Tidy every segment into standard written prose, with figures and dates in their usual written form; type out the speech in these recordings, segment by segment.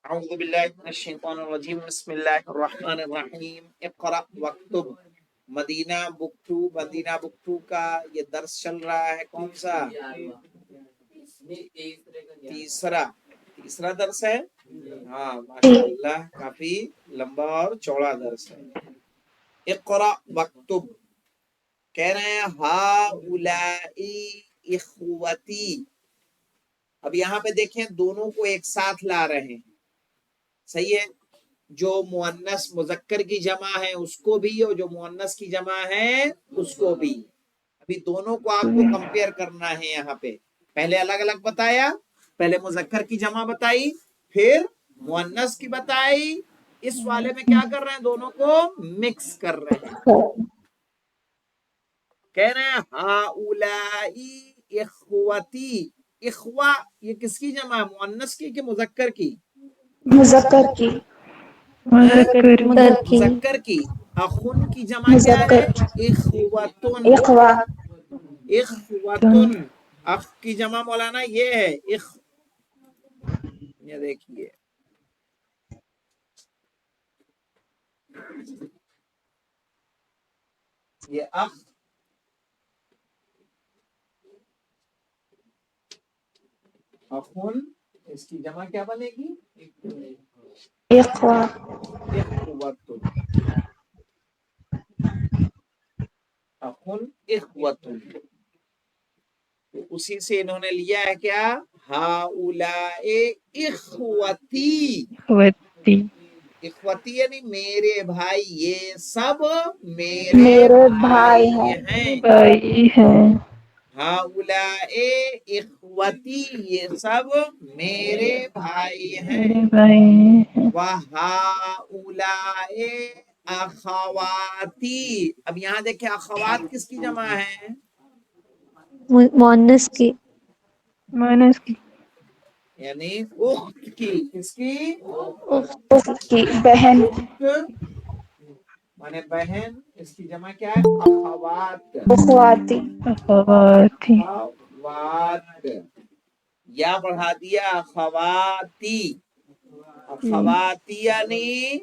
اعوذ باللہ من الشیطان الرجیم بسم اللہ الرحمن الرحیم اقرأ واکتب مدینہ بک ٹو کا یہ درس چل رہا ہے کون سا تیسرا درس ہے ہاں ماشاء اللہ کافی لمبا اور چوڑا درس ہے اقرأ واکتب کہہ رہے ہیں ہؤلاء اخوتی اب یہاں پہ دیکھیں دونوں کو ایک ساتھ لا رہے ہیں صحیح ہے جو مؤنث مذکر کی جمع ہے اس کو بھی اور جو مؤنث کی جمع ہے اس کو بھی ابھی دونوں کو آپ کو کمپیئر کرنا ہے یہاں پہ پہلے الگ الگ بتایا پہلے مذکر کی جمع بتائی پھر مؤنث کی بتائی اس والے میں کیا کر رہے ہیں دونوں کو مکس کر رہے ہیں کہہ رہے ہیں ہؤلاء اخوتی اخوا یہ کس کی جمع ہے مؤنث کی کہ مذکر کی مذکر کی مذکر کی اخن کی جمع کیا ہے اخوتن اخوا اخوتن اخ کی جمع مولانا یہ ہے یہ دیکھیے یہ اخ اخن اس کی جمع کیا بنے گی اخوا اخوتن اخن اخوتن اسی سے انہوں نے لیا ہے کیا ہؤلاء اخوتی اخوتی یعنی میرے بھائی یہ سب میرے بھائی ہیں ہؤلاء اخوتی یہ سب میرے بھائی ہیں وہؤلاء اخواتی اب یہاں دیکھیں اخوات کس کی جمع ہے مؤنث کی یعنی اخت کی کس کی اخت کی بہن اخت مانے بہن اس کی جمع کیا ہے اخوات اخواتی اخوات یا بڑھا دیا اخواتی اخواتی یعنی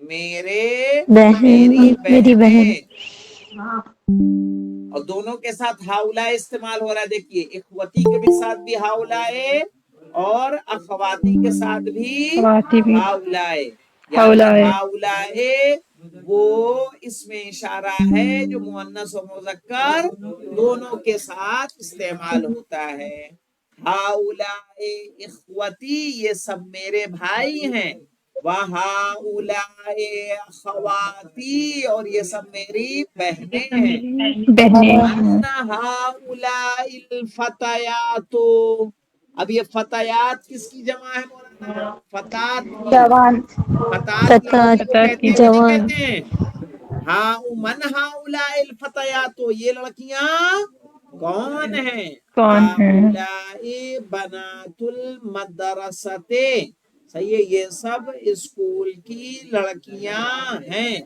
میری بہنیں اور دونوں کے ساتھ ہاؤلا استعمال ہو رہا ہے دیکھیے اخوتی کے بھی ساتھ بھی ہاؤلا اور اخواتی کے ساتھ بھی ہاؤلا ہاؤلا وہ اس میں اشارہ ہے جو مؤنث و مذکر دونوں کے ساتھ استعمال ہوتا ہے ہاؤلا اخوتی یہ سب میرے بھائی ہیں وہؤلاء اخواتی اور یہ سب میری بہنیں ہیں ان ہؤلاء الفتیات اب یہ فتیات کس کی جمع ہے مولانا فتات کی جوان فتات لڑکی کو کہتے ہیں کہ نہیں کہتے ہیں من ہؤلاء الفتیات یہ لڑکیاں کون ہیں ہؤلاء بنات المدرسۃ صحیح ہے یہ سب اسکول کی لڑکیاں ہیں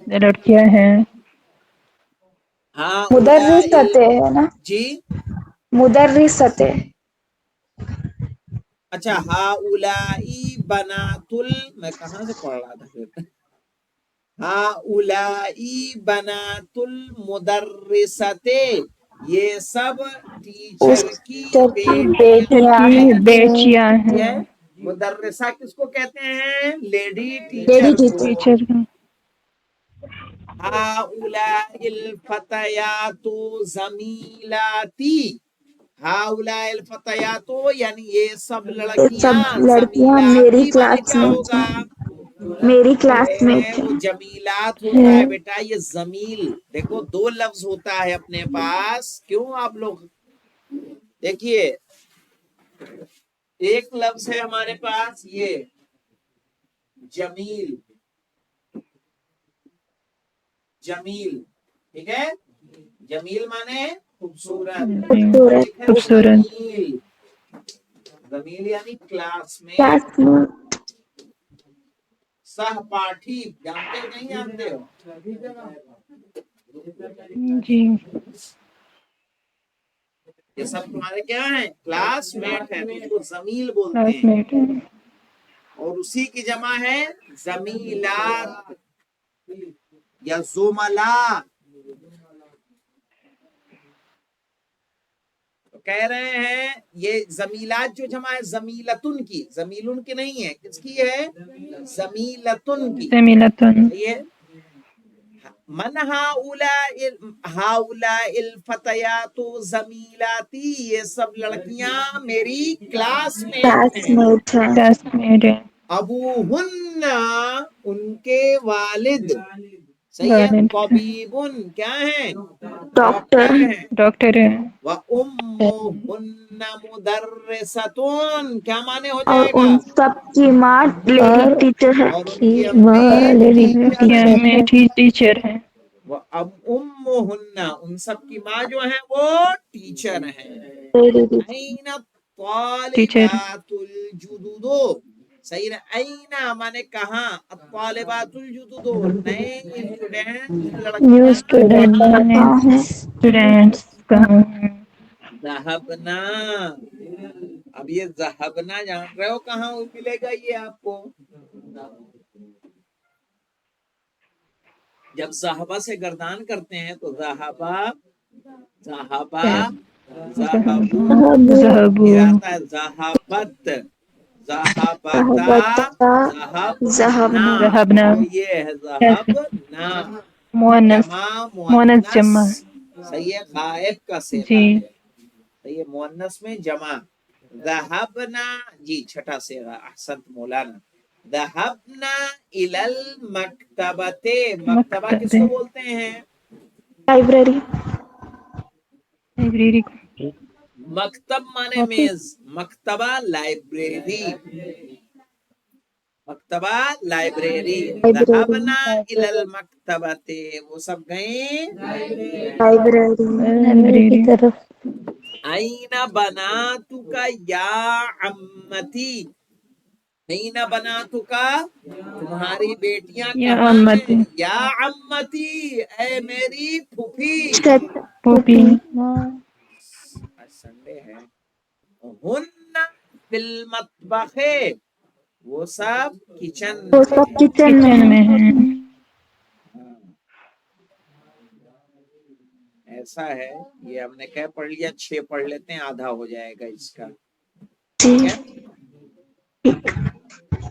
مدرستے ہے نا جی مدرستے اچھا ہؤلاء بنات میں کہاں سے پڑھ رہا تھا پھر ہؤلاء بنات المدرسۃ یہ سب ٹیچر کی بیٹیاں ہیں مدرسہ کس کو کہتے ہیں لیڈی ٹیچر کو ہؤلاء الفتیات زمیلاتی ہؤلاء الفتیات یعنی یہ سب لڑکیاں میری زمیلاتی مانے کلاس کیا میٹ ہوگا میری کلاس میٹ وہ جمیلات ہوتا ہے بیٹا یہ زمیل دیکھو دو لفظ ہوتا ہے اپنے پاس کیوں آپ لوگ دیکھیے ایک لفظ ہے ہمارے پاس یہ جمیل ٹھیک ہے جمیل مانے خوبصورت زمیل یعنی کلاس میں سہ پاٹھی جانتے ہو نہیں جانتے ہو یہ سب تمہارے کیا ہیں کلاس میٹ ہیں تو زمیل بولتے ہیں اور اسی کی جمع ہے زمیلات یا زملا. تو کہہ رہے ہیں یہ زمیلات جو جمع ہے زمیلتن کی، زمیلن کی نہیں ہے، کس کی ہے؟ زمیلتن کی. زمیلتن. یہ من ہاؤلاء الفتیات زمیلاتی، یہ سب لڑکیاں میری کلاس میٹ کلاس ہیں. میٹ ہے. کلاس میٹ ہے. ابوہن ان کے والد، صحیح ہے. والد طبیبن کیا ہیں؟ ڈاکٹر. ہیں. ڈاکٹر ہے. وَأُمُّهُنَّ مُدَرِّسَةٌ کیا معنی ہو اور جائے گا؟ ان سب کی ماں لیڈی اور ٹیچر ہے. اور ان کی امی ٹیچر ہے. وَأُمُّهُنَّ ان سب کی ماں جو ہیں وہ ٹیچر ہیں. Lady teacher. أَيْنَ ٹیچر. الطَّالِبَاتُ الْجُدُدُ، صحیح نا. أَيْنَ مانے کہاں، الطَّالِبَاتُ الْجُدُدُ نئے اسٹوڈنٹ نیو لڑکیاں اسٹوڈینٹ کہاں نئے کہاں ہیں؟ اسٹوڈینٹس کہاں ہیں؟ ذہبنا. اب یہ ذہبنا جان رہے ہو کہاں ملے گا یہ آپ کو؟ جب ذہبہ سے گردان کرتے ہیں تو ذہبہ ذہبہ ذہبو، ذہبو. پھر آتا ہے ذہبت ذہبتا ذہبنا. ذہبنا. ذہبنا. تو یہ ہے ذہبنا مؤنث. جمع مؤنث مؤنث، جمع. صحیح ہے، غائب کا صیغہ جی. ہے. صحیح ہے، مؤنث میں جمع. ذہبنا جی چھٹا صیغہ، احسنت مولانا. ذہبنا الی المکتبۃ، مکتبہ کس مکتبہ. کو بولتے ہیں؟ لائبریری. لائبریری کو. مکتب مانے میز، مکتبہ لائبریری، مکتبہ لائبریری. لائبریری. ذہبنا الی المکتبۃ، وہ سب گئیں. لائبریری. لائبریری کی طرف. این بناتک یا عمتی، این بناتک تمہاری بیٹیاں یا کہاں ہیں؟ امتی. یا عمتی اے میری پھوپھی. پھوپھی. آج سنڈے ہے. ہن فی المطبخ، وہ سب کچن وہ سب کچن میں کچن ہے. میں ہیں. ایسا ہے، یہ ہم نے کیا پڑھ لیا، 6 پڑھ لیتے ہیں، آدھا ہو جائے گا اس کا. جی. ٹھیک ہے.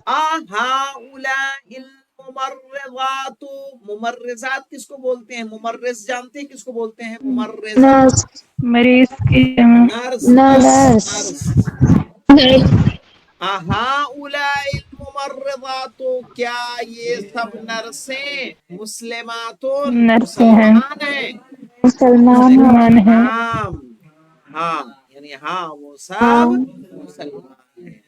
اہؤلاء الممرضات، ممرضات کس کو بولتے ہیں؟ ممرض جانتے ہیں کس کو بولتے ہیں؟ ممرض نرس. مریض کی جمع. Nurse nurse. نرس. اہؤلاء الممرضات کیا یہ سب نرسیں مسلمات نرس ہیں. مسلمان ہیں؟ مسلمان ہے. مسلمان ہیں. نعم، ہاں یعنی ہاں وہ سب ہاں. مسلمان ہیں.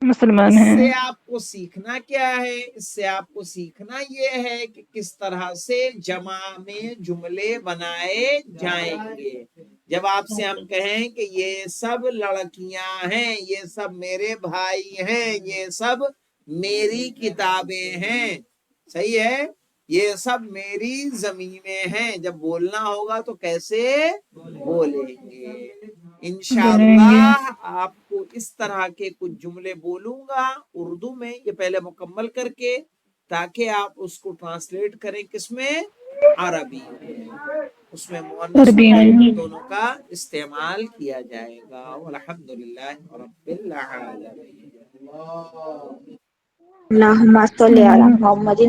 مسلمان اس ہیں. سے آپ کو سیکھنا کیا ہے؟ اس سے آپ کو سیکھنا یہ ہے کہ کس طرح سے جمع میں جملے بنائے جائیں گے. جب آپ سے ہم کہیں کہ یہ سب لڑکیاں ہیں، یہ سب میرے بھائی ہیں، یہ سب میری کتابیں ہیں، صحیح ہے، یہ سب میری زمینیں ہیں، جب بولنا ہوگا تو کیسے بولیں گے؟ بولیں گے. انشاءاللہ آپ کو اس طرح کے کچھ جملے بولوں گا اردو میں، یہ پہلے مکمل کر کے، تاکہ آپ اس کو ٹرانسلیٹ کریں کس میں؟ عربی میں. اس میں مؤنث و عربی میں. غائب دونوں کا استعمال کیا جائے گا. والحمدللہ رب العالمین. اللہم صلی علی محمد